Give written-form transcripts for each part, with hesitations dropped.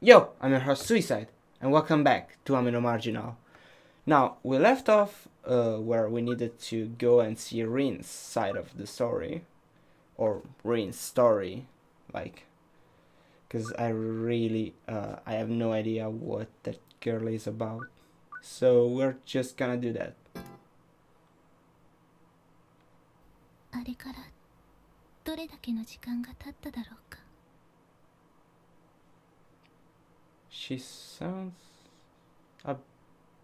Yo, I'm your host Suicide, and welcome back to Marginal. Now, we left off where we needed to go and see RIN'S side of the story, or RIN'S story, like, because I have no idea what that girl is about. So we're just gonna do that. あれからどれだけの時間が経っただろうか。 She sounds a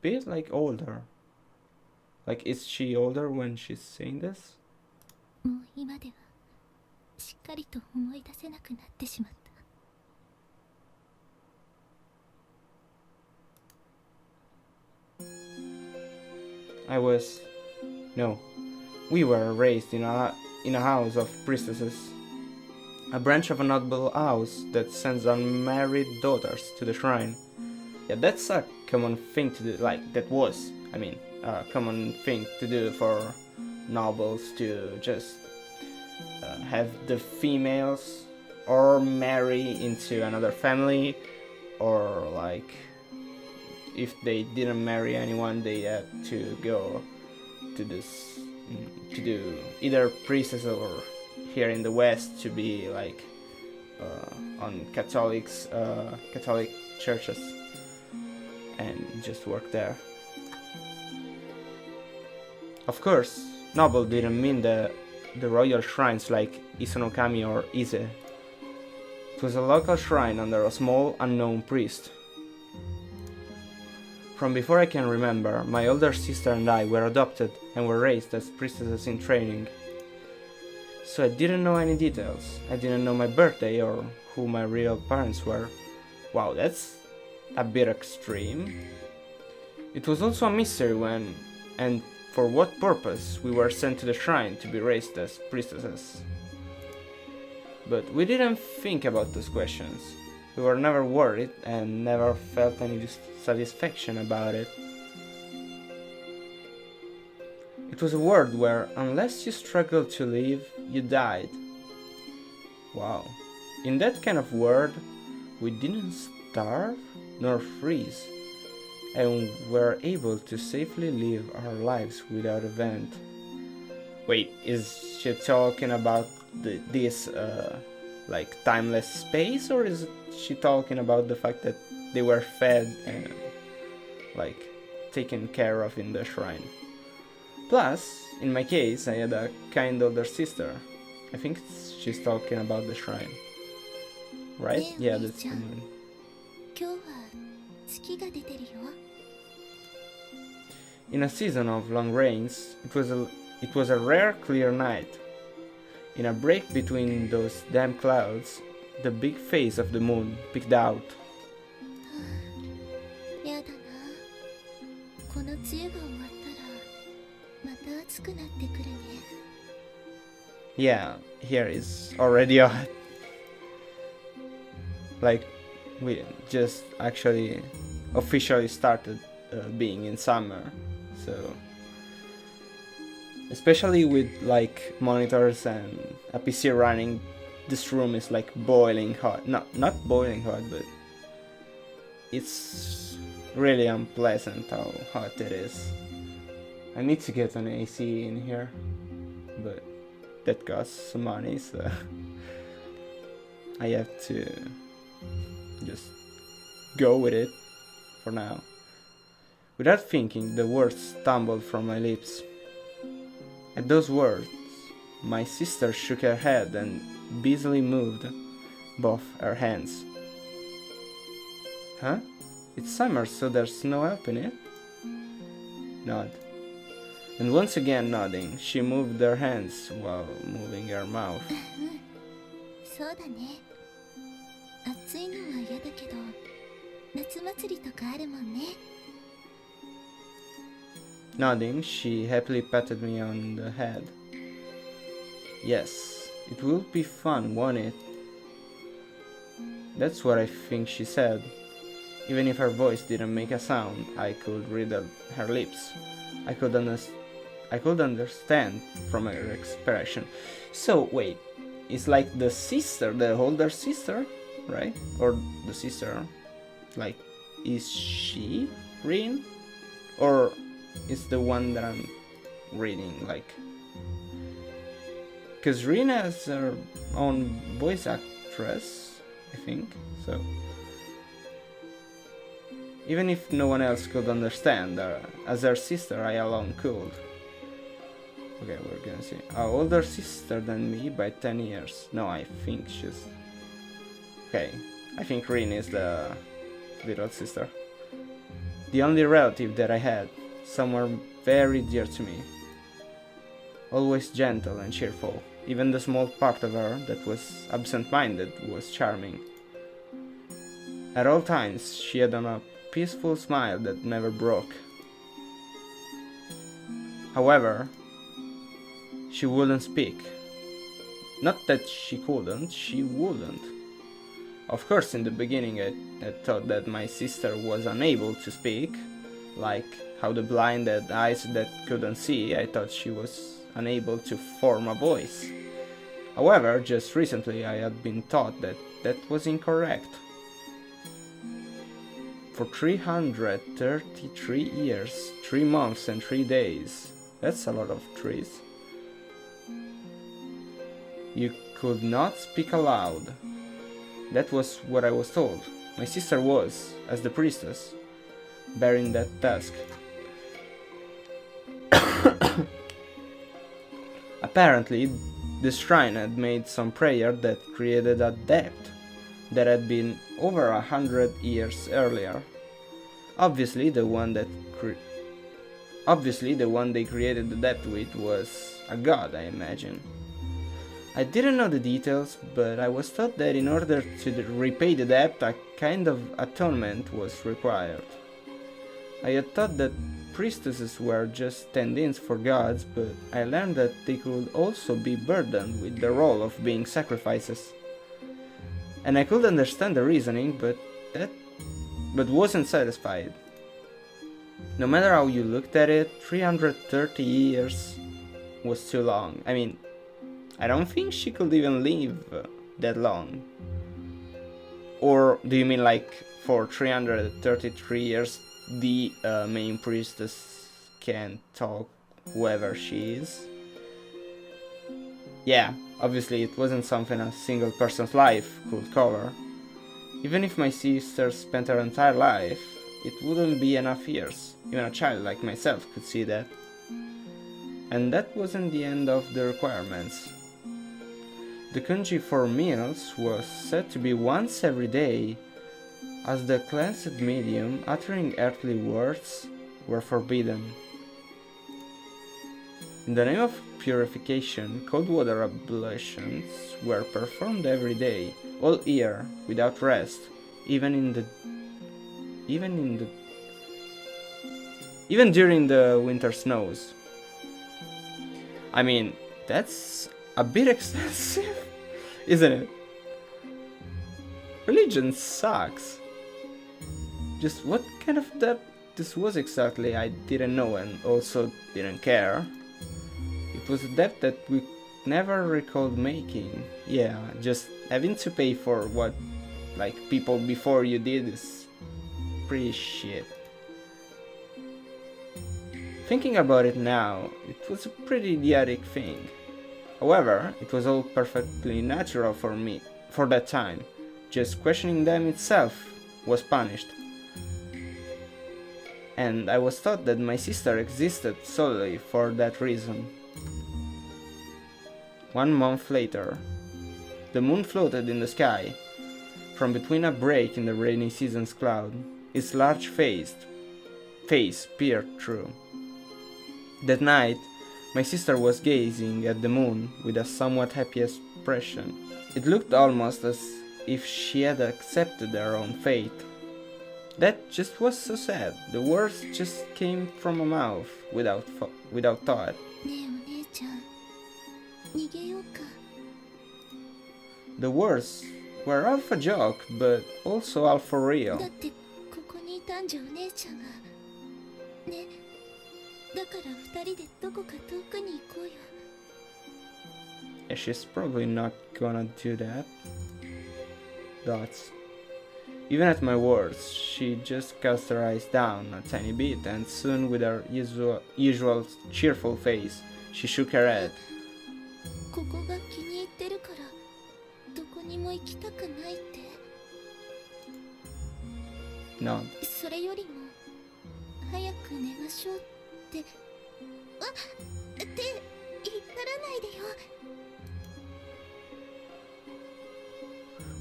bit like older. Like, is she older when she's saying this? もう今ではしっかりと思い出せなくなってしまった。 We were raised in a house of priestesses, a branch of a noble house that sends unmarried daughters to the shrine. Yeah, that's a common thing to do. A common thing to do for nobles to just have the females or marry into another family, or like if they didn't marry anyone, they had to go to this to do either priestess, or here in the West to be like on Catholic churches and just work there. Of course, noble didn't mean the royal shrines like Isonokami or Ise. It was a local shrine under a small unknown priest. From before I can remember, my older sister and I were adopted and were raised as priestesses in training. So I didn't know any details. I didn't know my birthday or who my real parents were. Wow, that's a bit extreme. It was also a mystery when and for what purpose we were sent to the shrine to be raised as priestesses. But we didn't think about those questions. We were never worried and never felt any dissatisfaction about it. It was a world where unless you struggled to live, you died. Wow. In that kind of world, we didn't starve nor freeze, and were able to safely live our lives without event. Wait, is she talking about this like timeless space, or is she talking about the fact that they were fed and like taken care of in the shrine? Plus, in my case, I had a kind older sister. I think she's talking about the shrine, right? Yeah, that's the one. 今日は月が出てるよ。 In a season of long rains, it was a rare clear night. In a break between those damn clouds, the big face of the moon peeked out. やだな。この梅雨が終わったらまた暑くなってくるね。 Yeah, here is already hot. Like, we just actually officially started being in summer, so especially with like monitors and a PC running, this room is like boiling hot. Not boiling hot, but it's really unpleasant how hot it is. I need to get an AC in here, but that costs some money, so I have to just go with it for now. Without thinking, the words stumbled from my lips. At those words, my sister shook her head and busily moved both her hands. Huh? It's summer, so there's no help in it? Nod. And once again nodding, she moved her hands while moving her mouth. そうだね。暑いのは嫌だけど、夏祭りとかあるもんね。 Nodding, she happily patted me on the head. Yes, it will be fun, won't it? That's what I think she said. Even if her voice didn't make a sound, I could read her lips. I could understand from her expression. So wait, it's like the sister, the older sister, right? Or the sister Like, is she Rin? Or is the one that I'm reading, like... Because Rin has her own voice actress, I think, so... Even if no one else could understand her, as her sister I alone could. Okay, we're gonna see. An older sister than me by 10 years. No, I think she's... Okay, I think Rin is the little sister. The only relative that I had, someone very dear to me. Always gentle and cheerful. Even the small part of her that was absent-minded was charming. At all times, she had on a peaceful smile that never broke. However, she wouldn't speak. Not that she couldn't, she wouldn't. Of course, in the beginning I thought that my sister was unable to speak, like how the blind had eyes that couldn't see. I thought she was unable to form a voice. However, just recently I had been taught that that was incorrect. For 333 years, 3 months and 3 days, that's a lot of trees, you could not speak aloud. That was what I was told. My sister was, as the priestess, bearing that task. Apparently, the shrine had made some prayer that created a depth that had been over 100 years earlier. Obviously, the one they created the depth with was a god, I imagine. I didn't know the details, but I was taught that in order to repay the debt, a kind of atonement was required. I had thought that priestesses were just stand-ins for gods, but I learned that they could also be burdened with the role of being sacrifices. And I could understand the reasoning, but wasn't satisfied. No matter how you looked at it, 330 years was too long. I mean, I don't think she could even live that long. Or do you mean like for 333 years the main priestess can talk whoever she is? Yeah, obviously it wasn't something a single person's life could cover. Even if my sister spent her entire life, it wouldn't be enough years. Even a child like myself could see that. And that wasn't the end of the requirements. The kanji for meals was said to be once every day, as the cleansed medium uttering earthly words were forbidden. In the name of purification, cold water ablutions were performed every day, all year, without rest, even during the winter snows. I mean, that's a bit expensive, isn't it? Religion sucks. Just what kind of debt this was exactly, I didn't know and also didn't care. It was a debt that we never recalled making. Yeah, just having to pay for what, like, people before you did is pretty shit. Thinking about it now, it was a pretty idiotic thing. However, it was all perfectly natural for me, for that time. Just questioning them itself was punished. And I was taught that my sister existed solely for that reason. 1 month later, the moon floated in the sky, from between a break in the rainy season's cloud, its large face peered through. That night, my sister was gazing at the moon with a somewhat happy expression. It looked almost as if she had accepted her own fate. That just was so sad. The words just came from her mouth without thought. ねえお姉ちゃん、逃げようか。 The words were half a joke, but also half for real. だってここにいたんじゃお姉ちゃんが。ね。だから二人でどこか遠くに行こうよ。 Yeah, she's probably not gonna do that. Dots. Even at my words, she just cast her eyes down a tiny bit, and soon, with her usual cheerful face, she shook her head. ここが気に入ってるからどこにも行きたくないって。 No. それよりも早く寝ましょうってって言ったらないでよ。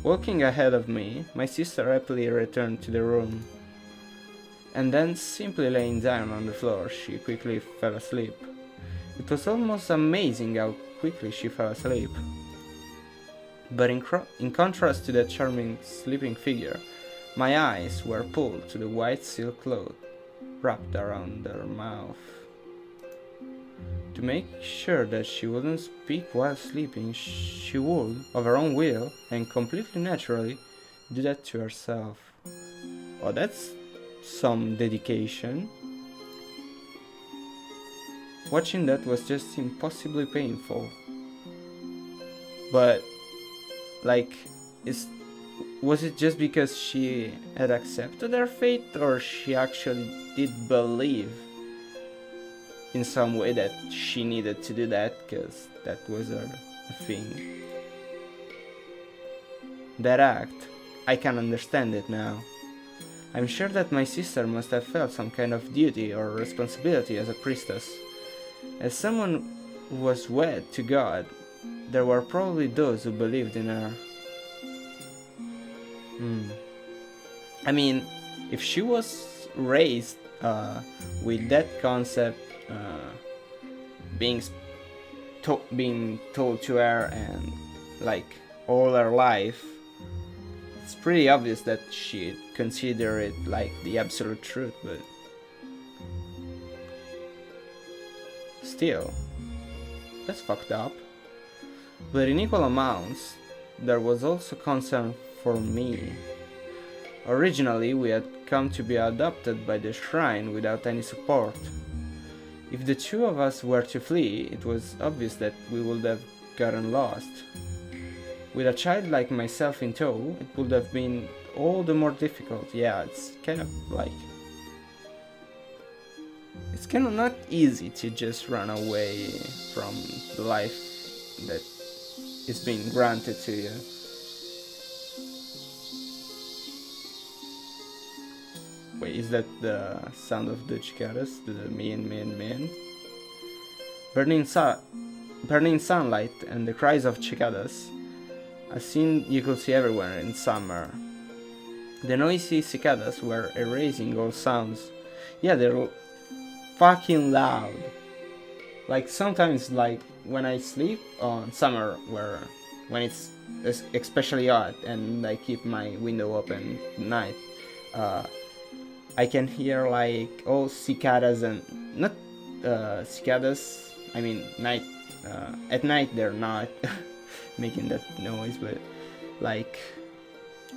Walking ahead of me, my sister happily returned to the room, and then, simply laying down on the floor, she quickly fell asleep. It was almost amazing how quickly she fell asleep. But in contrast to that charming sleeping figure, my eyes were pulled to the white silk cloth wrapped around her mouth. To make sure that she wouldn't speak while sleeping, she would, of her own will, and completely naturally, do that to herself. Oh, that's some dedication. Watching that was just impossibly painful. But, like, was it just because she had accepted her fate, or she actually did believe in some way that she needed to do that because that was her thing? That act, I can understand it now. I'm sure that my sister must have felt some kind of duty or responsibility as a priestess. As someone who was wed to God, there were probably those who believed in her. I mean, if she was raised with that concept being told to her and like all her life, it's pretty obvious that she'd consider it like the absolute truth, but still, that's fucked up. But in equal amounts, there was also concern for me. Originally, we had come to be adopted by the shrine without any support. If the two of us were to flee, it was obvious that we would have gotten lost. With a child like myself in tow, it would have been all the more difficult. Yeah, it's kind of not easy to just run away from the life that is being granted to you. Wait, is that the sound of the cicadas? The mean? Burning sunlight and the cries of cicadas, a scene you could see everywhere in summer. The noisy cicadas were erasing all sounds. Yeah, they're fucking loud. Like sometimes, like when I sleep on summer, when it's especially hot and I keep my window open at night, I can hear like all cicadas and not cicadas. I mean, at night they're not making that noise, but like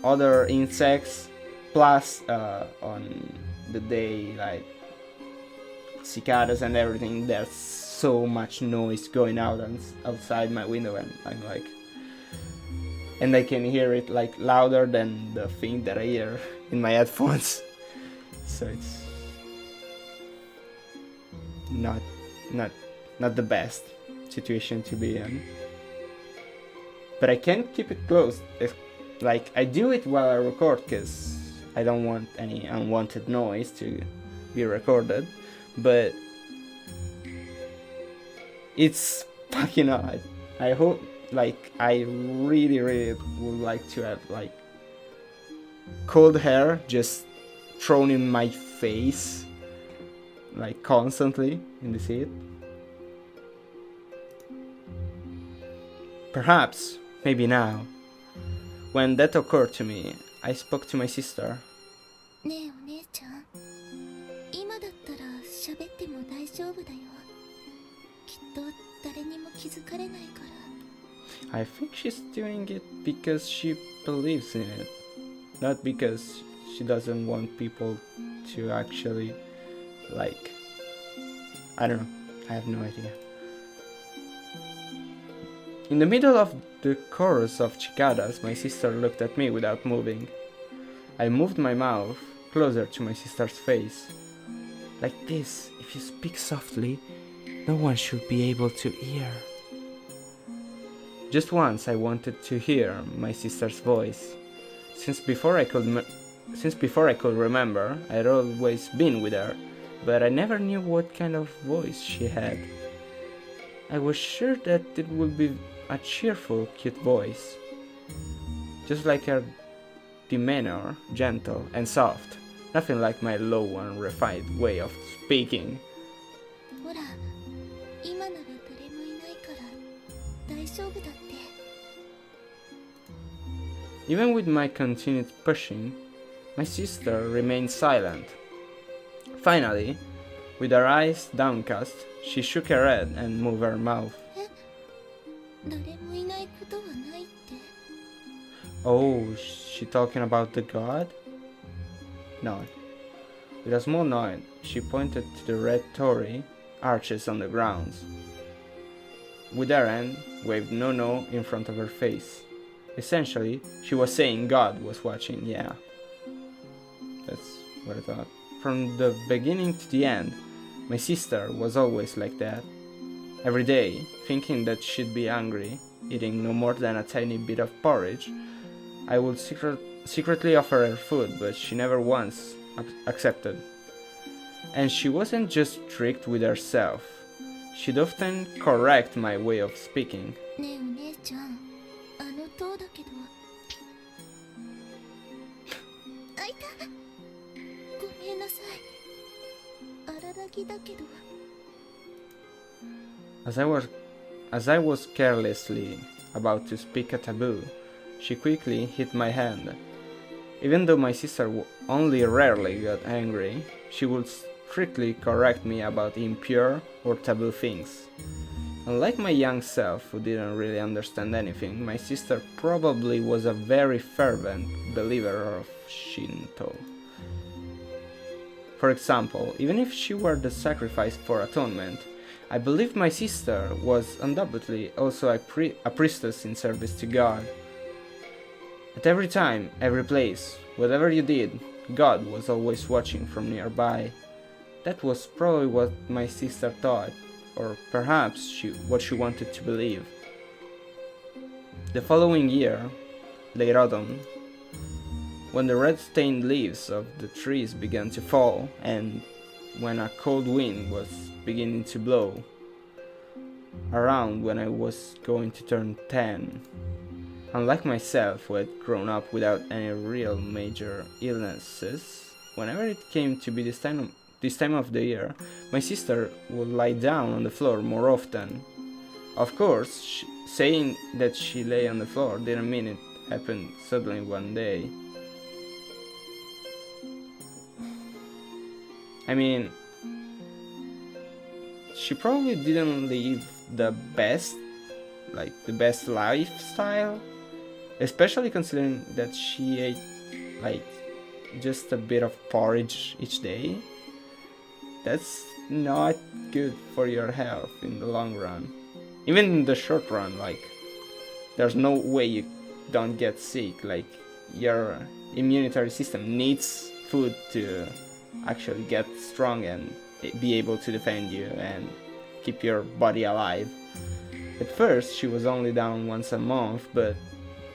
other insects. Plus, on the day, like cicadas and everything. There's so much noise going outside my window, and I'm like, and I can hear it like louder than the thing that I hear in my headphones. So it's not the best situation to be in. But I can't keep it closed. Like I do it while I record because I don't want any unwanted noise to be recorded. But it's fucking odd. I hope, like, I really would like to have like cold hair just thrown in my face, like constantly in the seat. Perhaps, maybe now. When that occurred to me, I spoke to my sister. ねえお姉ちゃん、今だったら喋っても大丈夫だよ。きっと誰にも気づかれないから。 I think she's doing it because she believes in it, not because she doesn't want people to actually, like, I don't know, I have no idea. In the middle of the chorus of cicadas, my sister looked at me without moving. I moved my mouth closer to my sister's face. Like this, if you speak softly, no one should be able to hear. Just once I wanted to hear my sister's voice. Since before I could remember, I had always been with her, but I never knew what kind of voice she had. I was sure that it would be a cheerful, cute voice. Just like her demeanor, gentle and soft. Nothing like my low and refined way of speaking. ほら、今なら誰もいないから大丈夫だって。 Even with my continued pushing, my sister remained silent. Finally, with her eyes downcast, she shook her head and moved her mouth. 誰もいないことはないって。 Oh, she talking about the god? No. With a small nod, she pointed to the red torii arches on the grounds. With her hand, waved no in front of her face. Essentially, she was saying God was watching, yeah. That's what I thought. From the beginning to the end, my sister was always like that. Every day, thinking that she'd be hungry, eating no more than a tiny bit of porridge, I would secretly offer her food, but she never once accepted. And she wasn't just strict with herself. She'd often correct my way of speaking. ねえお姉ちゃん、あの塔だけど。あいた。ごめんなさい。荒らぎだけど。 As I was carelessly about to speak a taboo, she quickly hit my hand. Even though my sister only rarely got angry, she would strictly correct me about impure or taboo things. Unlike my young self, who didn't really understand anything, my sister probably was a very fervent believer of Shinto. For example, even if she were the sacrifice for atonement, I believe my sister was undoubtedly also a priestess in service to God. At every time, every place, whatever you did, God was always watching from nearby. That was probably what my sister thought, or perhaps what she wanted to believe. The following year, late autumn, when the red-stained leaves of the trees began to fall, and when a cold wind was beginning to blow, around when I was going to turn 10, unlike myself, who had grown up without any real major illnesses, whenever it came to be this time of the year, my sister would lie down on the floor more often. Of course, saying that she lay on the floor didn't mean it happened suddenly one day. I mean, she probably didn't live the best lifestyle, especially considering that she ate like just a bit of porridge each day. That's not good for your health in the long run. Even in the short run, like, there's no way you don't get sick. Like, your immunity system needs food to actually get strong and be able to defend you and keep your body alive. At first, she was only down once a month, but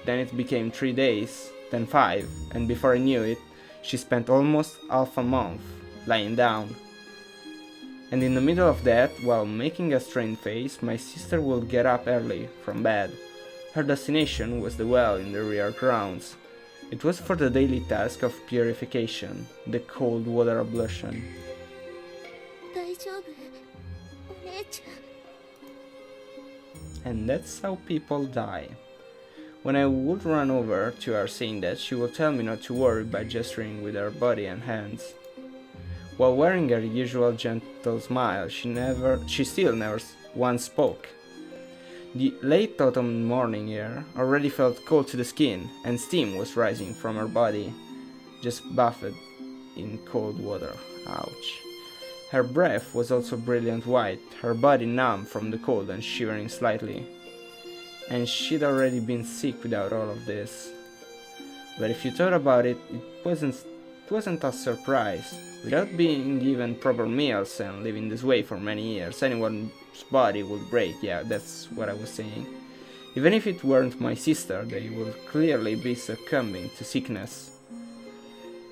then it became 3 days, then 5, and before I knew it, she spent almost half a month lying down. And in the middle of that, while making a strained face, my sister would get up early from bed. Her destination was the well in the rear grounds. It was for the daily task of purification, the cold water ablution. 大丈夫、お姉ちゃん。 And that's how people die. When I would run over to her saying that, she would tell me not to worry by gesturing with her body and hands. While wearing her usual gentle smile, she still never once spoke. The late autumn morning air already felt cold to the skin, and steam was rising from her body, just bathed in cold water. Ouch. Her breath was also brilliant white, her body numb from the cold and shivering slightly. And she'd already been sick without all of this. But if you thought about it, it wasn't a surprise. Without being given proper meals and living this way for many years, anyone's body would break. Yeah, that's what I was saying. Even if it weren't my sister, they would clearly be succumbing to sickness.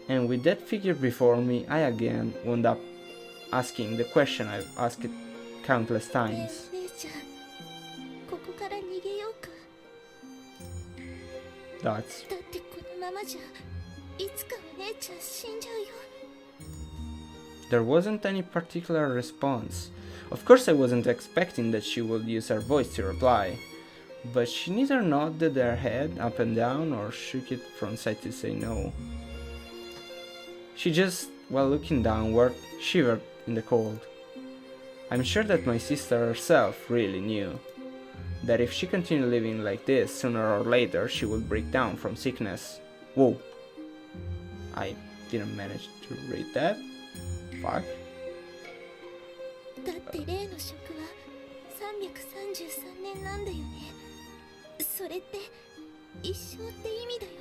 And with that figure before me, I again wound up asking the question I've asked countless times. 姉ちゃん、ここから逃げようか。 That's だってこのままじゃいつかお姉ちゃん死んじゃうよ。 There wasn't any particular response. Of course, I wasn't expecting that she would use her voice to reply, but she neither nodded her head up and down or shook it from side to say no. She just, while looking downward, shivered in the cold. I'm sure that my sister herself really knew that if she continued living like this, sooner or later she would break down from sickness. Whoa. I didn't manage to read that. Fuck. だって例の職は333年なんだよね。それって一生って意味だよ。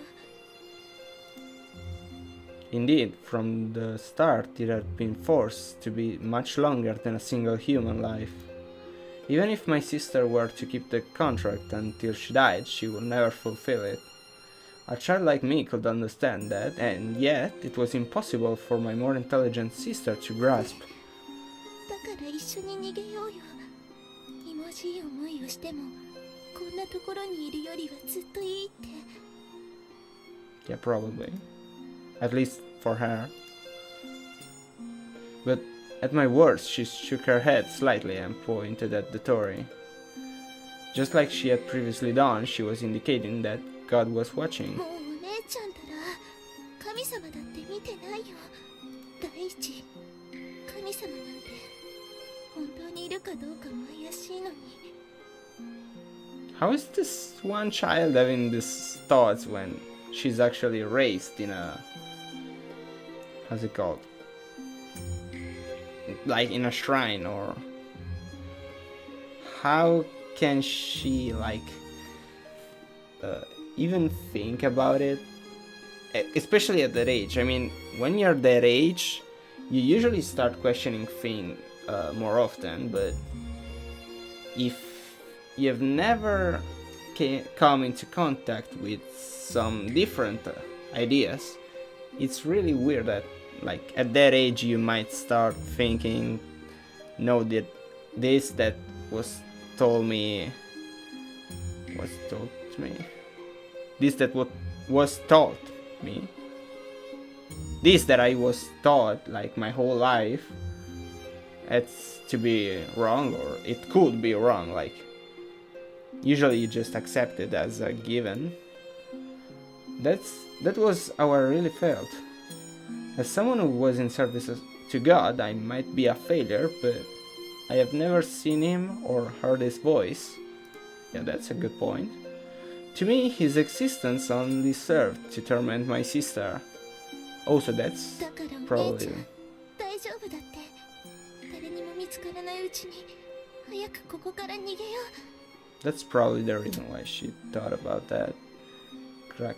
Indeed, from the start it had been forced to be much longer than a single human life. Even if my sister were to keep the contract until she died, she would never fulfill it. A child like me could understand that, and yet it was impossible for my more intelligent sister to grasp. だから一緒に逃げようよ。いもじい思いをしてもこんなところにいるよりはずっといいって。 Yeah, probably. At least for her. But at my words, she shook her head slightly and pointed at the Tory. Just like she had previously done, she was indicating that God was watching. もうお姉ちゃんたら神様だって見てないよ。第一、神様なんて本当にいるかどうかも怪しいのに。 How is this one child having these thoughts when she's actually raised in a... how's it called? Like in a shrine, or... how can she, like, even think about it? Especially at that age. I mean, when you're that age, you usually start questioning things more often, but if you've never come into contact with some different ideas, it's really weird that, like, at that age you might start thinking, no, that this that was told me was told to me, this that what was taught me, this that I was taught like my whole life, it's to be wrong, or it could be wrong. Like, usually you just accept it as a given. That was how I really felt. As someone who was in service to God, I might be a failure, but I have never seen him or heard his voice. Yeah, that's a good point. To me, his existence only served to torment my sister. Also, that's だからお姉 probably... ちゃん大丈夫だって。誰にも見つからないうちに早くここから逃げよう。 That's probably the reason why she thought about that. Crack.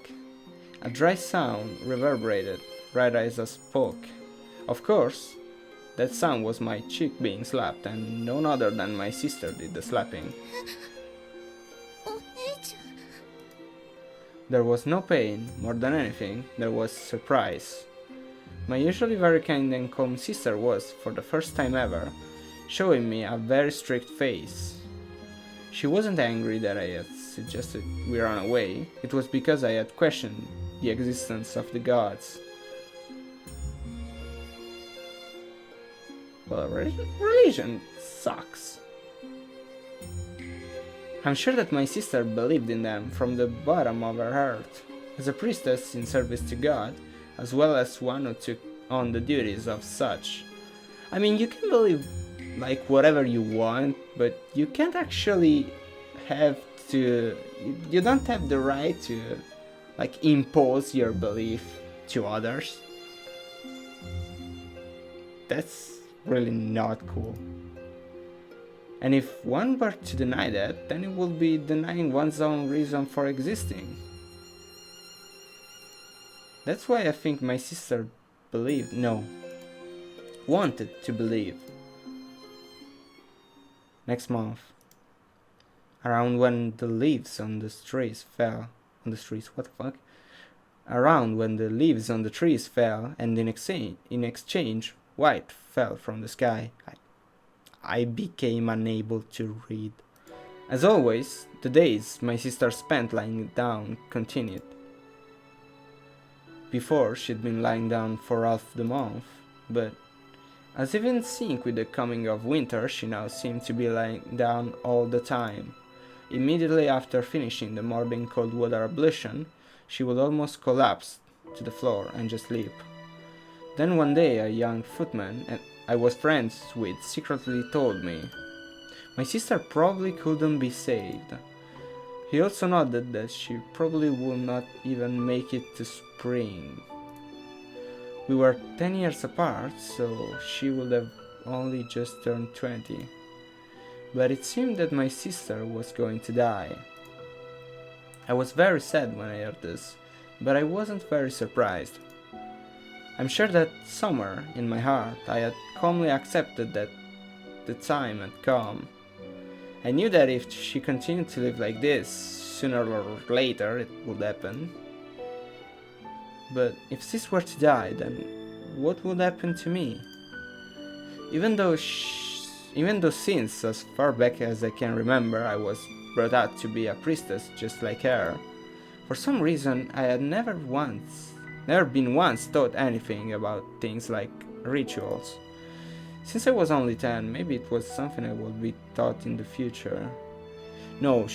A dry sound reverberated right as I spoke. Of course, that sound was my cheek being slapped, and none other than my sister did the slapping. お姉ちゃん。 There was no pain, more than anything, there was surprise. My usually very kind and calm sister was, for the first time ever, showing me a very strict face. She wasn't angry that I had suggested we run away, it was because I had questioned the existence of the gods. Well, religion sucks. I'm sure that my sister believed in them from the bottom of her heart, as a priestess in service to God, as well as one who took on the duties of such. I mean, you can believe like whatever you want, but you can't actually have to... you don't have the right to like impose your belief to others. That's really not cool. And if one were to deny that, then it would be denying one's own reason for existing. That's why I think my sister wanted to believe. Next month, around when the leaves on the trees fell, Around when the leaves on the trees fell, and in exchange, white fell from the sky, I became unable to read. As always, the days my sister spent lying down continued. Before, she'd been lying down for half the month, but as if in sync with the coming of winter, she now seemed to be lying down all the time. Immediately after finishing the morning cold water ablution, she would almost collapse to the floor and just sleep. Then one day a young footman I was friends with secretly told me my sister probably couldn't be saved. He also noted that she probably would not even make it to spring. We were 10 years apart, so she would have only just turned 20. But it seemed that my sister was going to die. I was very sad when I heard this, but I wasn't very surprised. I'm sure that somewhere in my heart I had calmly accepted that the time had come. I knew that if she continued to live like this, sooner or later it would happen. But if sis were to die, then what would happen to me? Even though since as far back as I can remember I was brought up to be a priestess just like her, for some reason I had never been once taught anything about things like rituals. Since I was only 10, maybe it was something I would be taught in the future. No,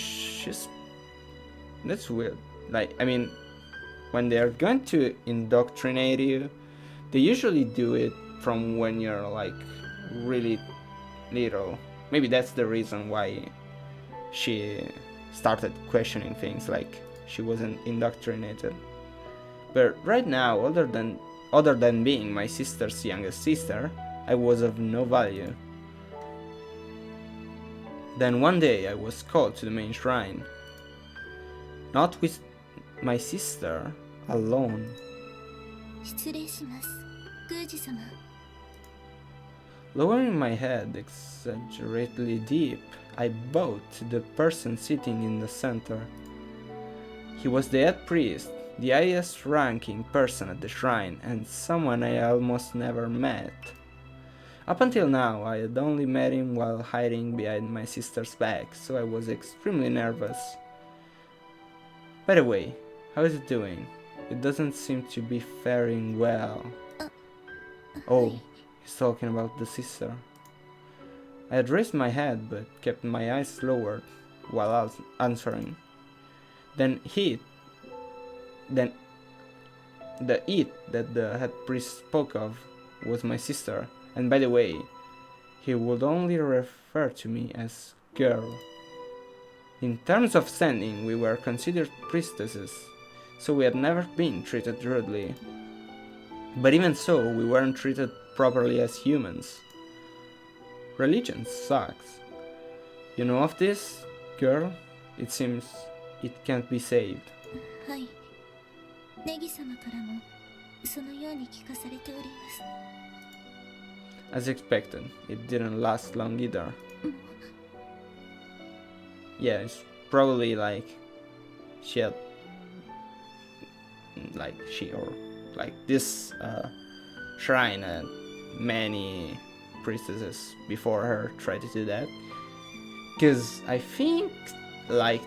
that's weird. When they're going to indoctrinate you, they usually do it from when you're really little. Maybe that's the reason why she started questioning things, she wasn't indoctrinated. But right now, other than being my sister's youngest sister, I was of no value. Then one day I was called to the main shrine. Not with my sister, alone. 失礼します。宮司様。 Lowering my head exaggeratedly deep, I bowed to the person sitting in the center. He was the head priest, the highest ranking person at the shrine, and someone I almost never met. Up until now, I had only met him while hiding behind my sister's back, so I was extremely nervous. By the way, how is it doing? It doesn't seem to be faring well. Oh, he's talking about the sister. I had raised my head but kept my eyes lowered while answering. The it that the head priest spoke of was my sister, and by the way, he would only refer to me as girl. In terms of standing, we were considered priestesses, so we had never been treated rudely. But even so, we weren't treated properly as humans. Religion sucks. You know of this, girl? It seems it can't be saved. はい。ネギ様からもそのように聞かされております。 As expected, it didn't last long either. Yeah, it's probably this shrine and many priestesses before her tried to do that. Because I think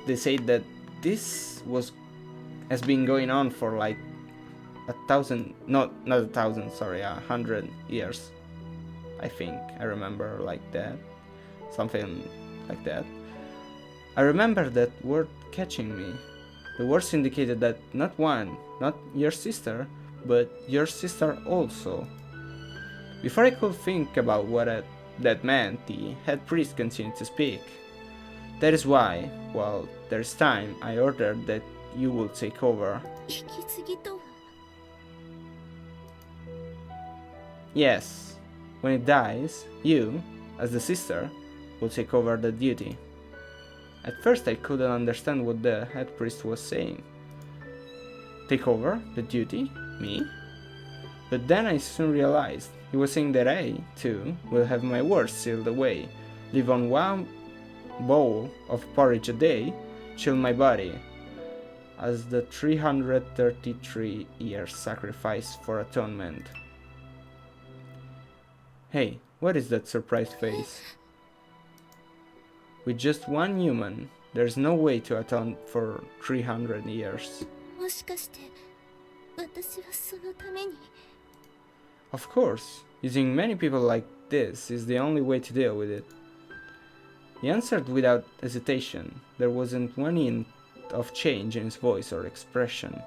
they say that this has been going on for 100 years. I think I remember that, something like that. I remember that word catching me. The words indicated that not your sister, but your sister also. Before I could think about what that meant, the head priest continued to speak. That is why, while there's time, I ordered that you will take over. 引き継ぎとは Yes, when it dies, you, as the sister, will take over the duty. At first I couldn't understand what the head priest was saying. Take over the duty? Me? But then I soon realized he was saying that I, too, will have my words sealed away, live on one bowl of porridge a day, chill my body, as the 333 years sacrifice for atonement. Hey, what is that surprised face? With just one human, there's no way to atone for 300 years. もしかして私はそのために Of course, using many people like this is the only way to deal with it. He answered without hesitation. There wasn't one hint of change in his voice or expression.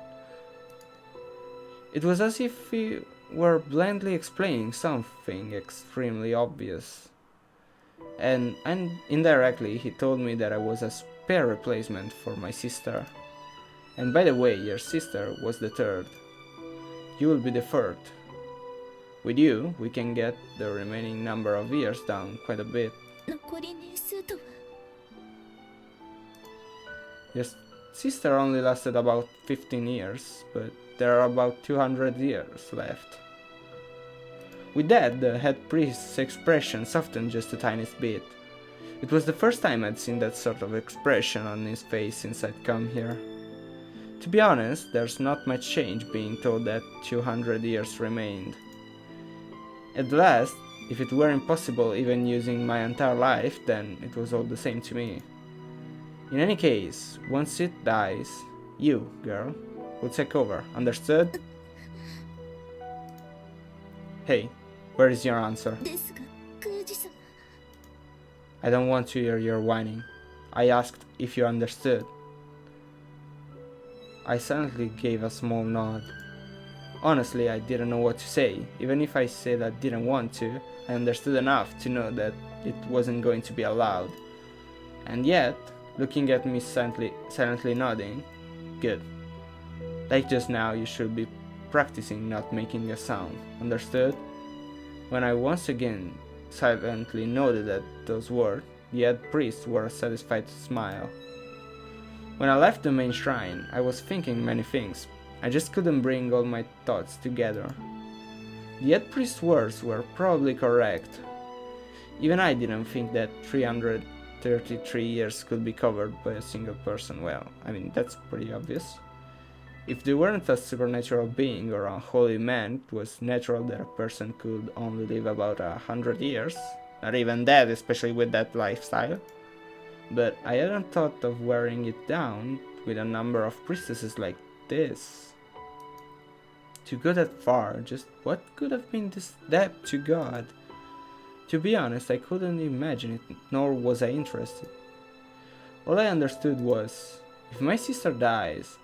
It was as if he were blandly explaining something extremely obvious. And indirectly he told me that I was a spare replacement for my sister. And by the way, your sister was the third. You will be the fourth. With you, we can get the remaining number of years down quite a bit. 残り年数とは Your sister only lasted about 15 years, but there are about 200 years left. With that, the head priest's expression softened just a tiniest bit. It was the first time I'd seen that sort of expression on his face since I'd come here. To be honest, there's not much change being told that 200 years remained. At last, if it were impossible even using my entire life, then it was all the same to me. In any case, once it dies, you, girl, will take over, understood? Hey, where is your answer? ですが宮司様 I don't want to hear your whining. I asked if you understood. I silently gave a small nod. Honestly, I didn't know what to say. Even if I said I didn't want to, I understood enough to know that it wasn't going to be allowed. And yet, looking at me silently nodding, good. Like just now, you should be practicing not making a sound, understood? When I once again silently nodded at those words, the head priest wore a satisfied smile. When I left the main shrine, I was thinking many things. I just couldn't bring all my thoughts together. The head priest's words were probably correct. Even I didn't think that 333 years could be covered by a single person. Well, I mean, that's pretty obvious. If they weren't a supernatural being or a holy man, it was natural that a person could only live about 100 years. Not even that, especially with that lifestyle. But I hadn't thought of wearing it down with a number of priestesses like this. To go that far, just what could have been this debt to God? To be honest, I couldn't imagine it, nor was I interested. All I understood was, if my sister dies,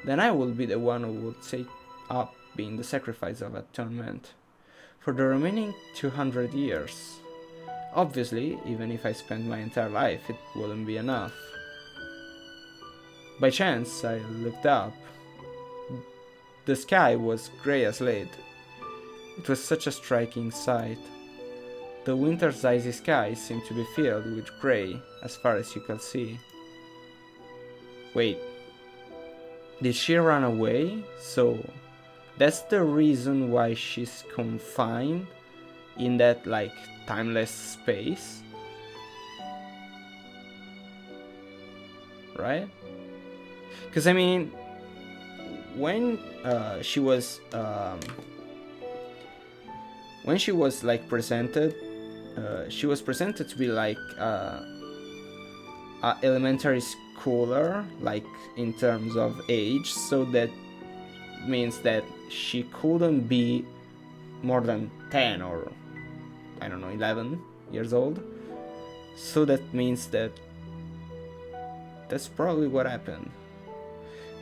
then I will be the one who will take up being the sacrifice of atonement for the remaining 200 years. Obviously, even if I spent my entire life, it wouldn't be enough. By chance, I looked up. The sky was grey as lead. It was such a striking sight. The winter's icy sky seemed to be filled with grey as far as you could see. Wait, did she run away? So that's the reason why she's confined in that, like, timeless space? Right? Because I mean, when she was like presented, she was presented to be like a elementary schooler, like in terms of age, so that means that she couldn't be more than 10 or I don't know, 11 years old. So that means that that's probably what happened.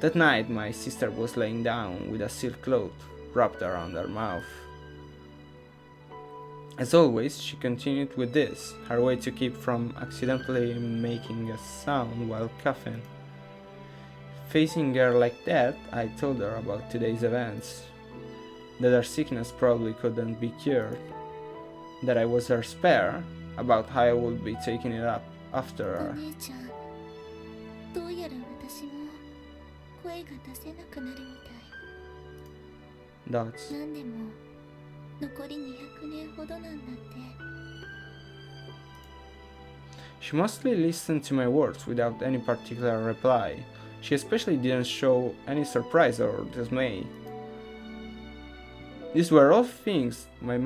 That night, my sister was laying down with a silk cloth wrapped around her mouth. As always, she continued with this, her way to keep from accidentally making a sound while coughing. Facing her like that, I told her about today's events. That her sickness probably couldn't be cured. That I was her spare, about how I would be taking it up after お her. 姉ちゃんどうやら私も声が出せなくなるみたい Dots. 何でも残り200年ほどなんだって。 She mostly listened to my words without any particular reply. She especially didn't show any surprise or dismay. These were all things my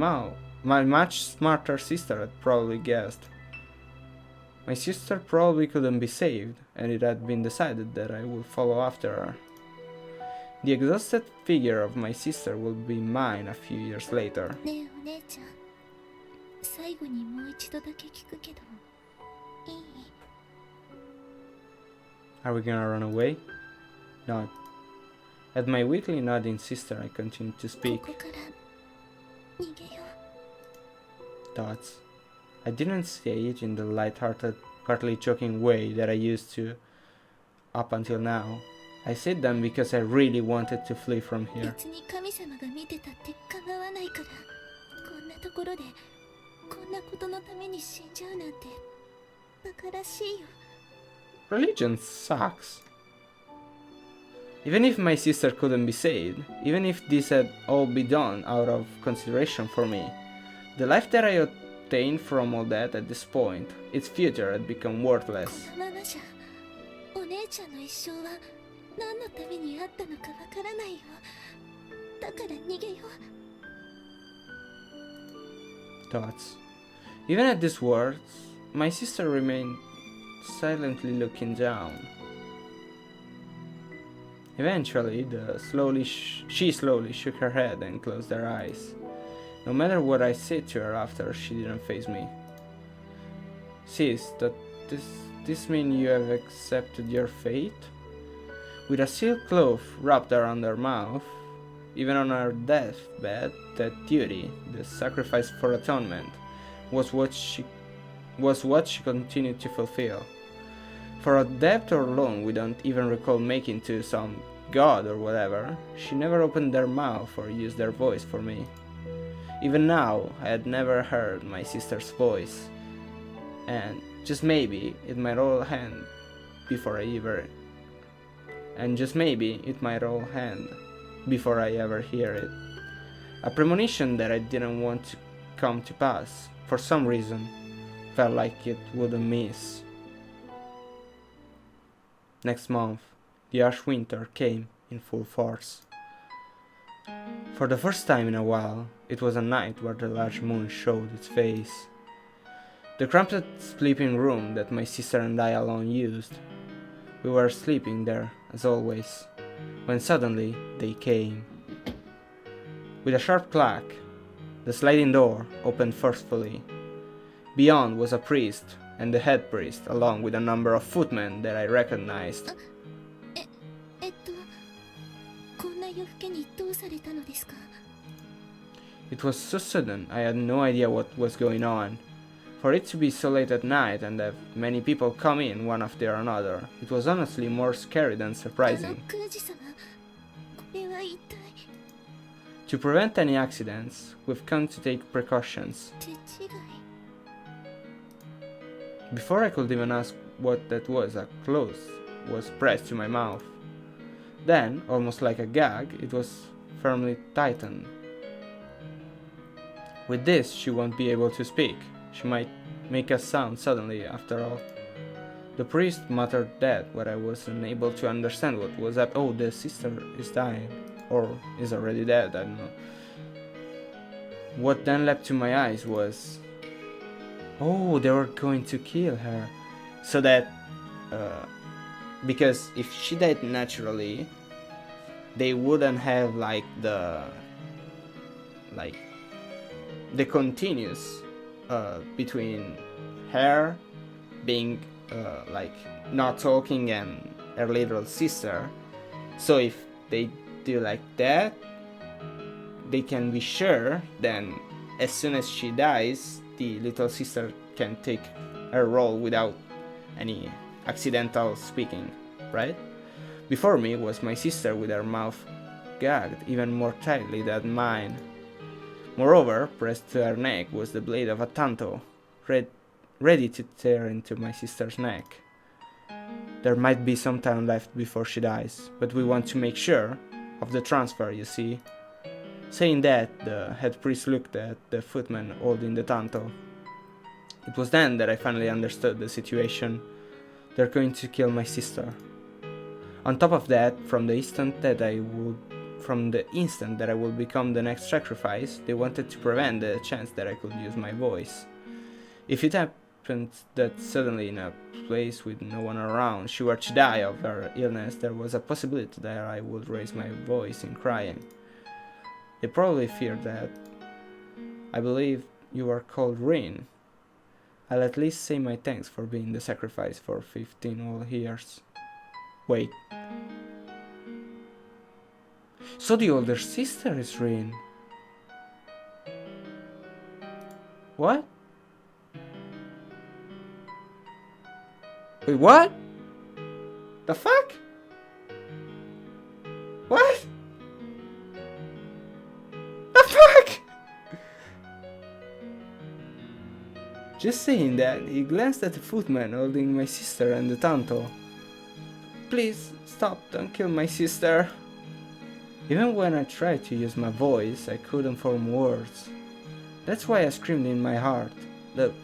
much smarter sister had probably guessed. My sister probably couldn't be saved, and it had been decided that I would follow after her. The exhausted figure of my sister would be mine a few years later. ねえお姉ちゃん、最後にもう一度だけ聞くけどいい？ Are we gonna run away? Nod. At my weakly nodding sister, I continued to こ speak. こから逃げよう。 Dots. I didn't say it in the light-hearted, partly joking way that I used to up until now. I said them because I really wanted to flee from here. 別に神様が見てたって構わないから、こんなところでこんなことのために死んじゃうなんてバカらしいよ。 Religion sucks. Even if my sister couldn't be saved, even if this had all been done out of consideration for me, the life that I obtained from all that at this point, its future had become こ worthless. のままじゃお姉ちゃんの一生は何のためにあったのかわからないよ。だから逃げよう。 Dots. Even at these words, my sister remained silently looking down. Eventually, she slowly shook her head and closed her eyes. No matter what I said to her after, she didn't face me. Sis, does this mean you have accepted your fate? With a silk cloth wrapped around her mouth, even on her deathbed, that duty, the sacrifice for atonement, was what she continued to fulfill. For a debt or loan we don't even recall making to some god or whatever, she never opened her mouth or used her voice for me. Even now, I had never heard my sister's voice, and just maybe it might all end before I ever hear it. A premonition that I didn't want to come to pass, for some reason, felt like it wouldn't miss. Next month, the harsh winter came in full force. For the first time in a while, it was a night where the large moon showed its face. The cramped sleeping room that my sister and I alone used. We were sleeping there, as always, when suddenly they came. With a sharp clack, the sliding door opened forcefully. Beyond was a priest, and the head priest, along with a number of footmen that I recognized. こんな夜更けにどうされたのですか？ It was so sudden, I had no idea what was going on. For it to be so late at night and have many people come in one after another, it was honestly more scary than あの surprising. 宮司様、これは一体 To prevent any accidents, we've come to take precautions. 手違い？ Before I could even ask what that was, a cloth was pressed to my mouth. Then, almost like a gag, it was firmly tightened. With this, she won't be able to speak. She might make a sound suddenly, after all. The priest muttered that, but I was unable to understand what was up. Oh, the sister is dying. Or is already dead, I don't know. What then leapt to my eyes was... Oh, they were going to kill her. So that... because if she died naturally, they wouldn't have the continuous between her being not talking and her little sister. So if they do like that, they can be sure then as soon as she dies, the little sister can take her role without any accidental speaking, right? Before me was my sister with her mouth gagged even more tightly than mine. Moreover, pressed to her neck was the blade of a tanto, ready to tear into my sister's neck. There might be some time left before she dies, but we want to make sure of the transfer, you see. Saying that, the head priest looked at the footman holding the tanto. It was then that I finally understood the situation. They're going to kill my sister. On top of that, from the instant that I would become the next sacrifice, they wanted to prevent the chance that I could use my voice. If it happened that suddenly in a place with no one around she were to die of her illness, there was a possibility that I would raise my voice in crying. They probably feared that. I believe you are called Rin. I'll at least say my thanks for being the sacrifice for 15 whole years. Wait. So the older sister is Rin. What? Wait, what? The fuck? What? The fuck? Just saying that, he glanced at the footman holding my sister and the tanto. Please, stop, don't kill my sister. Even when I tried to use my voice, I couldn't form words. That's why I screamed in my heart. Look,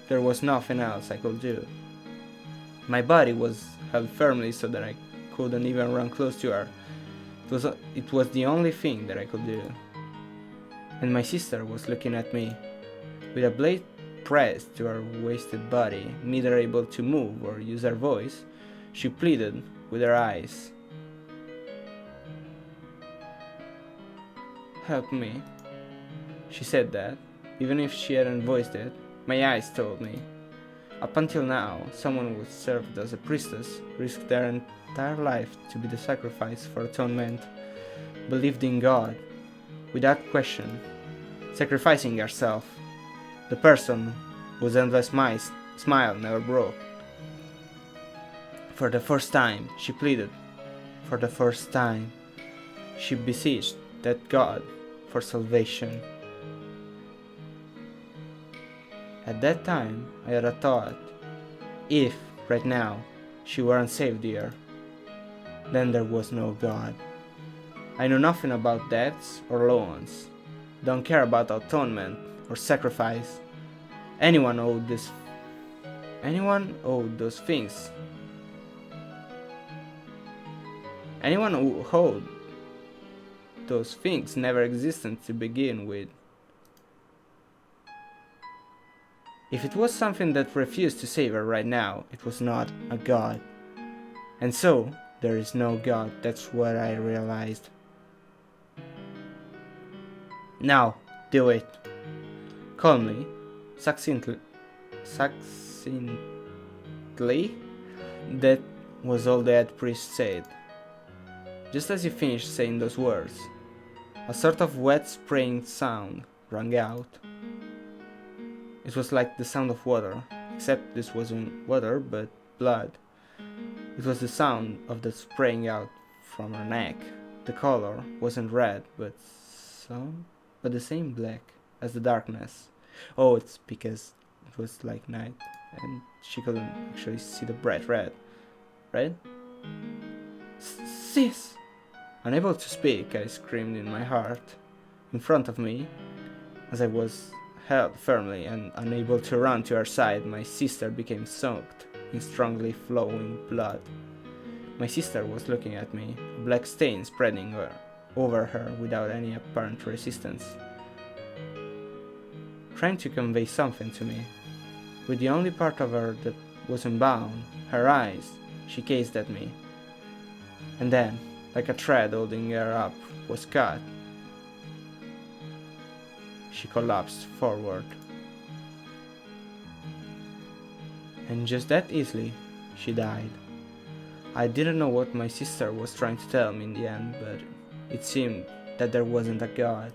there was nothing else I could do. My body was held firmly so that I couldn't even run close to her. It was the only thing that I could do. And my sister was looking at me. With a blade pressed to her wasted body, neither able to move or use her voice, she pleaded with her eyes. Help me. She said that, even if she hadn't voiced it, my eyes told me. Up until now, someone who served as a priestess, risked their entire life to be the sacrifice for atonement, believed in God, without question, sacrificing herself, the person whose endless smile never broke. For the first time, she pleaded. For the first time, she beseeched that God for salvation. At that time, I had a thought. If, right now, she weren't saved here, then there was no God. I know nothing about debts or loans. Don't care about atonement or sacrifice. Anyone owed those things. Anyone who owed those things never existed to begin with. If it was something that refused to save her right now, it was not a God. And so, there is no God, that's what I realized. Now, do it. Calmly, succinctly, that was all the head priest said. Just as he finished saying those words, a sort of wet spraying sound rang out. It was like the sound of water, except this wasn't water but blood. It was the sound of the spraying out from her neck. The color wasn't red but the same black as the darkness. Oh, it's because it was like night and she couldn't actually see the bright red. Right? Sis! Unable to speak, I screamed in my heart. In front of me, as I was held firmly and unable to run to her side, my sister became soaked in strongly flowing blood. My sister was looking at me, a black stain spreading over her without any apparent resistance, trying to convey something to me. With the only part of her that wasn't bound, her eyes, she gazed at me. And then, like a thread holding her up was cut, she collapsed forward. And just that easily, she died. I didn't know what my sister was trying to tell me in the end, but it seemed that there wasn't a God.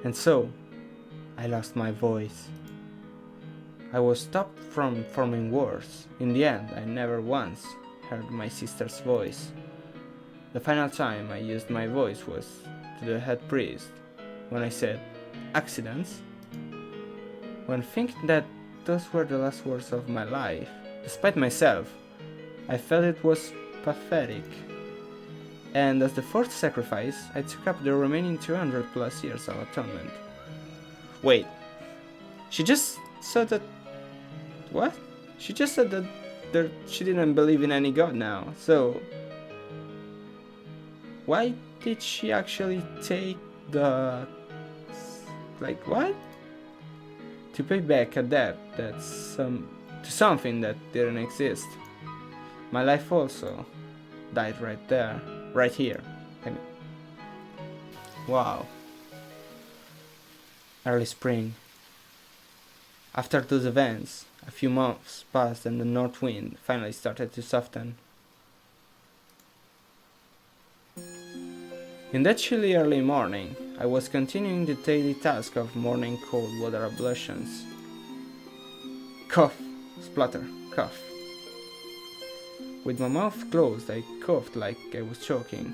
And so, I lost my voice. I was stopped from forming words. In the end, I never once heard my sister's voice. The final time I used my voice was to the head priest, when I said, "Accidents?" When thinking that those were the last words of my life, despite myself, I felt it was pathetic. and as the fourth sacrifice, I took up the remaining 200 plus years of atonement. Wait, she just said that... What? She just said that she didn't believe in any god now, so... Why did she actually take the... Like, what? To pay back a debt that's to something that didn't exist. My life also died right there, right here. I mean, wow. Early spring. After those events, a few months passed and the north wind finally started to soften. In that chilly early morning, I was continuing the daily task of morning cold water ablutions. Cough, splutter, cough. With my mouth closed, I coughed like I was choking.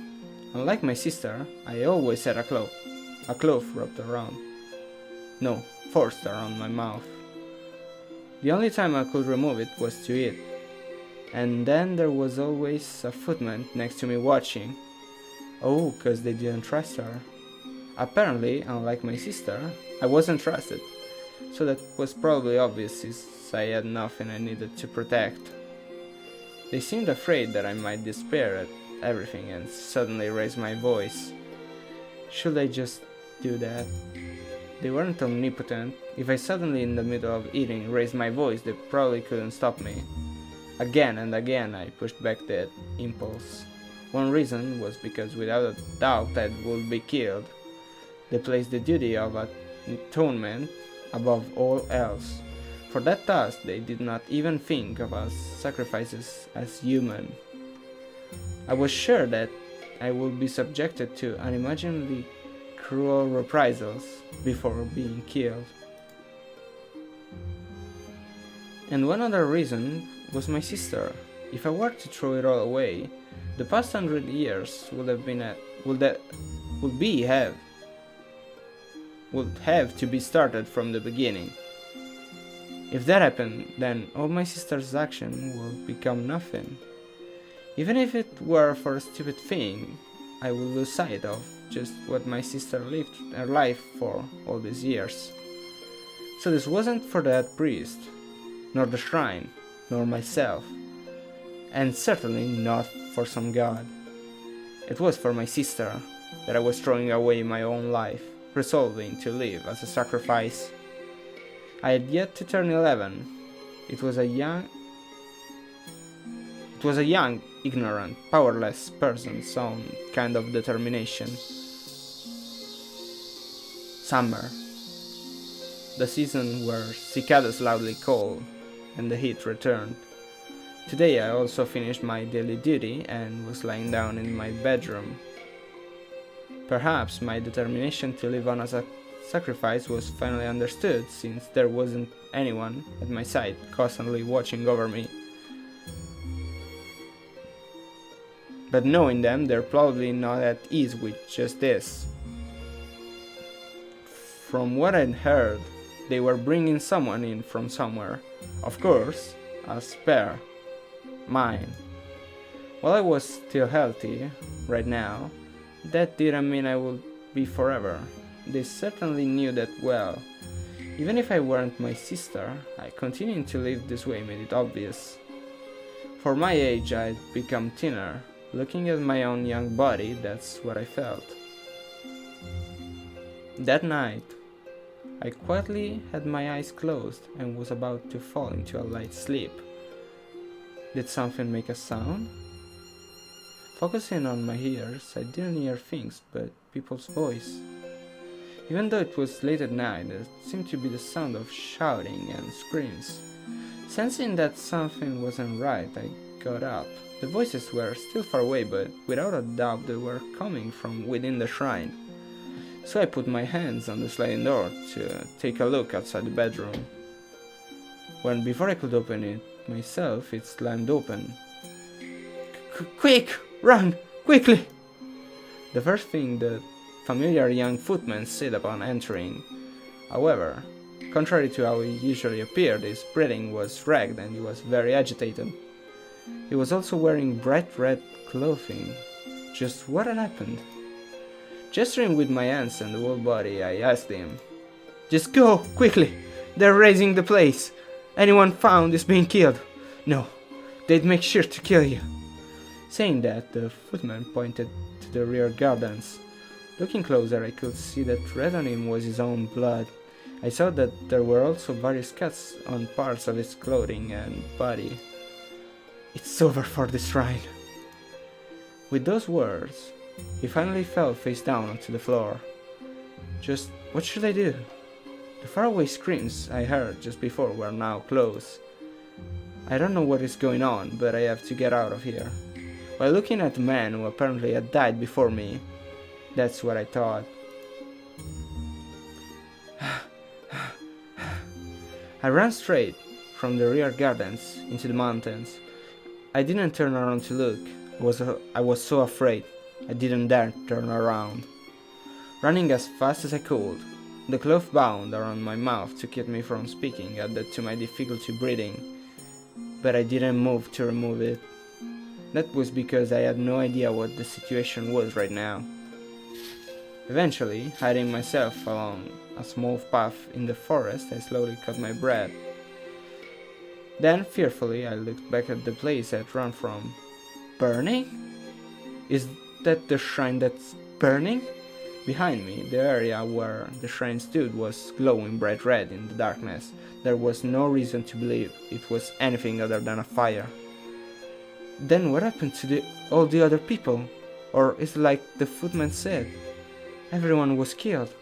Unlike my sister, I always had a cloth wrapped around. No, forced around my mouth. The only time I could remove it was to eat. And then there was always a footman next to me watching. Oh, 'cause they didn't trust her. Apparently, unlike my sister, I wasn't trusted. So that was probably obvious since I had nothing I needed to protect. They seemed afraid that I might despair at everything and suddenly raise my voice. Should I just do that? They weren't omnipotent. If I suddenly in the middle of eating raised my voice, they probably couldn't stop me. Again and again I pushed back that impulse. One reason was because without a doubt I would be killed. They placed the duty of atonement above all else. For that task they did not even think of us sacrifices as human. I was sure that I would be subjected to unimaginably cruel reprisals before being killed. And one other reason was my sister. If I were to throw it all away, the past 100 years would have to be started from the beginning. If that happened, then all my sister's action would become nothing. Even if it were for a stupid thing, I would lose sight of just what my sister lived her life for all these years. So this wasn't for that priest, nor the shrine, nor myself, and certainly not for some god. It was for my sister that I was throwing away my own life, resolving to live as a sacrifice. I had yet to turn 11. It was a young, ignorant, powerless person's own kind of determination. Summer. The season where cicadas loudly called and the heat returned. Today I also finished my daily duty and was lying down in my bedroom. Perhaps my determination to live on as a sacrifice was finally understood, since there wasn't anyone at my side constantly watching over me. But knowing them, they're probably not at ease with just this. From what I'd heard, they were bringing someone in from somewhere. Of course, a spare. Mine. While I was still healthy, right now, that didn't mean I would be forever. They certainly knew that well. Even if I weren't my sister, I continuing to live this way made it obvious. For my age, I'd become thinner. Looking at my own young body, that's what I felt. That night, I quietly had my eyes closed and was about to fall into a light sleep. Did something make a sound? Focusing on my ears, I didn't hear things but people's voice. Even though it was late at night, it seemed to be the sound of shouting and screams. Sensing that something wasn't right, I got up. The voices were still far away, but without a doubt they were coming from within the shrine. So I put my hands on the sliding door to take a look outside the bedroom. When before I could open it myself, it slammed open. Quick! Run! Quickly! The first thing the familiar young footman said upon entering. However, contrary to how he usually appeared, his breathing was ragged and he was very agitated. He was also wearing bright red clothing, Just what had happened? Gesturing with my hands and the whole body, I asked him, "Just go, quickly! They're razing the place! Anyone found is being killed! No, they'd make sure to kill you!" Saying that, the footman pointed to the rear gardens. Looking closer, I could see that red on him was his own blood. I saw that there were also various cuts on parts of his clothing and body. "It's over for the shrine." With those words, he finally fell face down onto the floor. Just what should I do? The faraway screams I heard just before were now close. I don't know what is going on, but I have to get out of here. While looking at the man who apparently had died before me, that's what I thought. I ran straight from the rear gardens into the mountains. I didn't turn around to look. I was so afraid. I didn't dare turn around. Running as fast as I could, the cloth bound around my mouth to keep me from speaking added to my difficulty breathing, but I didn't move to remove it. That was because I had no idea what the situation was right now. Eventually, hiding myself along a small path in the forest, I slowly caught my breath. Then, fearfully, I looked back at the place I'd run from. Burning? Is that the shrine that's burning? Behind me, the area where the shrine stood was glowing bright red in the darkness. There was no reason to believe it was anything other than a fire. Then what happened to all the other people? Or is it like the footman said? Everyone was killed.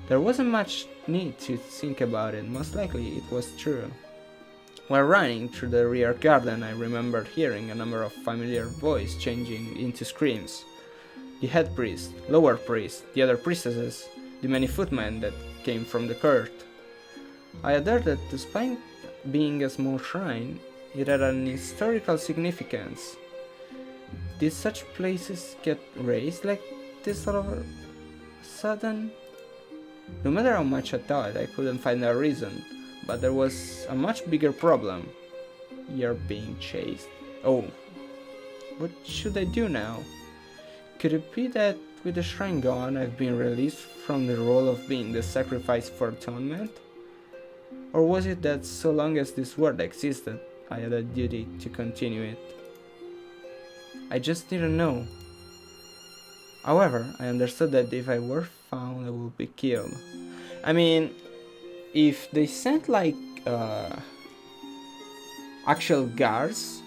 There wasn't much need to think about it, most likely it was true. While running through the rear garden, I remembered hearing a number of familiar voices changing into screams. The head priest, lower priest, the other priestesses, the many footmen that came from the court. I had heard that despite being a small shrine, it had an historical significance. Did such places get raised like this all of a sudden? No matter how much I thought, I couldn't find a reason, but there was a much bigger problem. You're being chased. Oh, what should I do now? Could it be that with the shrine gone, I've been released from the role of being the sacrifice for atonement? Or was it that so long as this world existed, I had a duty to continue it? I just didn't know. However, I understood that if I were found, I would be killed. I mean, if they sent like actual guards,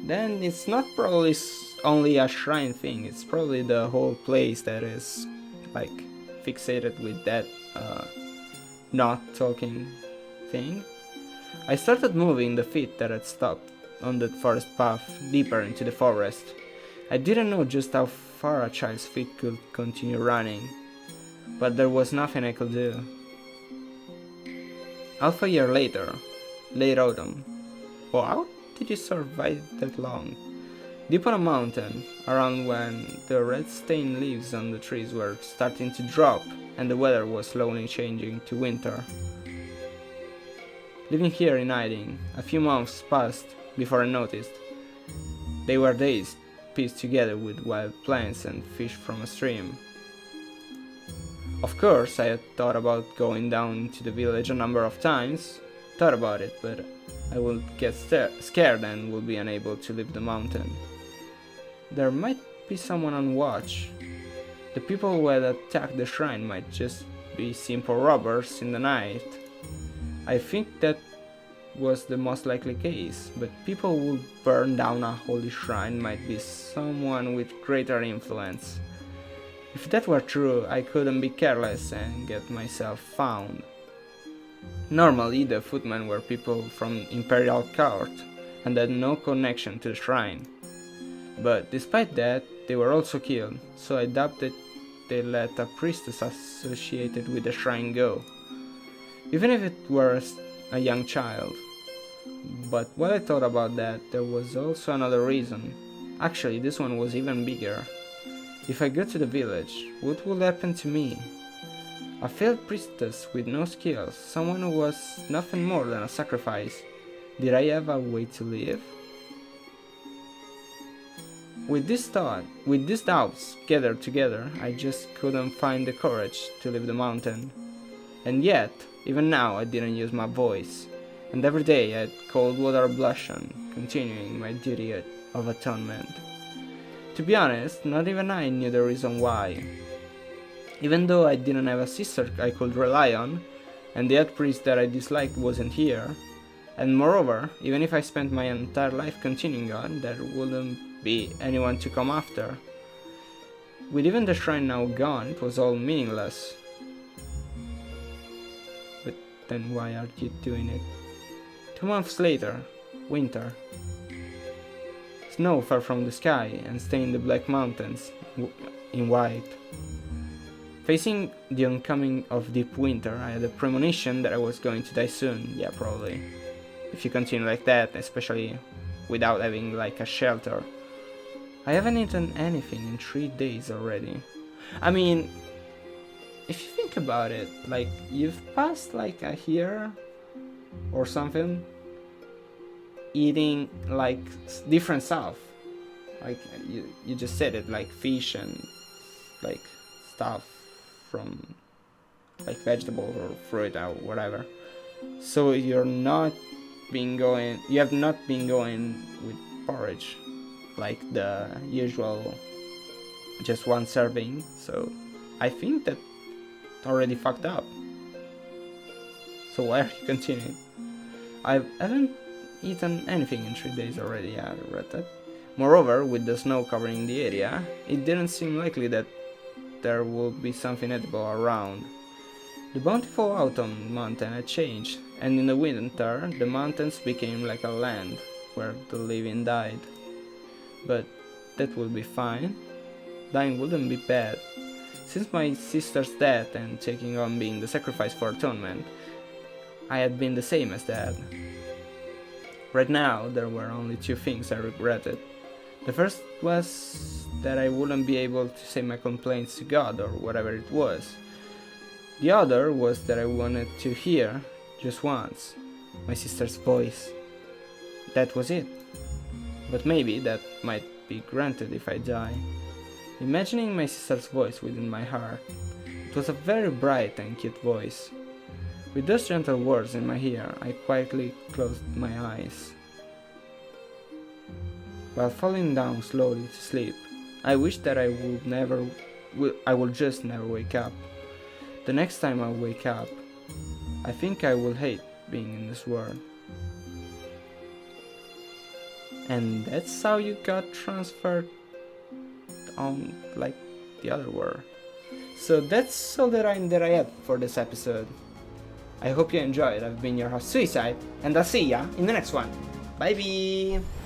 then it's not probably only a shrine thing. It's probably the whole place that is like fixated with that not talking thing. I started moving the feet that had stopped on the forest path deeper into the forest. I didn't know just how far a child's feet could continue running, but there was nothing I could do. Half a year later, late autumn. Oh, how did you survive that long? Deep on a mountain, around when the red-stained leaves on the trees were starting to drop and the weather was slowly changing to winter. Living here in hiding, a few months passed before I noticed. They were days pieced together with wild plants and fish from a stream. Of course, I had thought about going down to the village a number of times. Thought about it, but I would get scared and would be unable to leave the mountain. There might be someone on watch. The people who had attacked the shrine might just be simple robbers in the night. I think that was the most likely case, but people who burn down a holy shrine might be someone with greater influence. If that were true, I couldn't be careless and get myself found. Normally, the footmen were people from Imperial Court and had no connection to the shrine. But despite that, they were also killed, so I doubt that they let a priestess associated with the shrine go, even if it were a young child. But while I thought about that, there was also another reason. Actually, this one was even bigger. If I go to the village, what will happen to me? A failed priestess with no skills, someone who was nothing more than a sacrifice. Did I have a way to live? With these doubts gathered together, I just couldn't find the courage to leave the mountain. And yet, even now, I didn't use my voice. And every day I had cold water ablution, continuing my duty of atonement. To be honest, not even I knew the reason why. Even though I didn't have a sister I could rely on, and the head priest that I disliked wasn't here, and moreover, even if I spent my entire life continuing on, there wouldn't be anyone to come after. With even the shrine now gone, it was all meaningless. But then why are you doing it? 2 months later, winter. Snow fell from the sky and stained the black mountains in white. Facing the oncoming of deep winter, I had a premonition that I was going to die soon. Yeah, probably. If you continue like that, especially without having like a shelter. I haven't eaten anything in 3 days already. I mean, if you think about it, like you've passed like a year or something eating like different stuff. Like you just said it, like fish and like stuff from like vegetables or fruit or whatever. So you have not been going with porridge like the usual just one serving. So I think that already fucked up. So why are you continuing? I haven't eaten anything in 3 days already. Yeah, I read that. Moreover, with the snow covering the area, it didn't seem likely that there would be something edible around. The bountiful autumn mountain had changed, and in the winter the mountains became like a land where the living died. But that would be fine. Dying wouldn't be bad. Since my sister's death and taking on being the sacrifice for atonement, I had been the same as Dad. Right now, there were only 2 things I regretted. The first was that I wouldn't be able to say my complaints to God or whatever it was. The other was that I wanted to hear, just once, my sister's voice. That was it. But maybe that might be granted if I die. Imagining my sister's voice within my heart, it was a very bright and cute voice. With those gentle words in my ear, I quietly closed my eyes. While falling down slowly to sleep, I wished that I would just never wake up. The next time I wake up, I think I will hate being in this world. And that's how you got transferred on like the other world. So that's all that I had for this episode. I hope you enjoyed. I've been your host Suicide, and I'll see ya in the next one. Bye bye!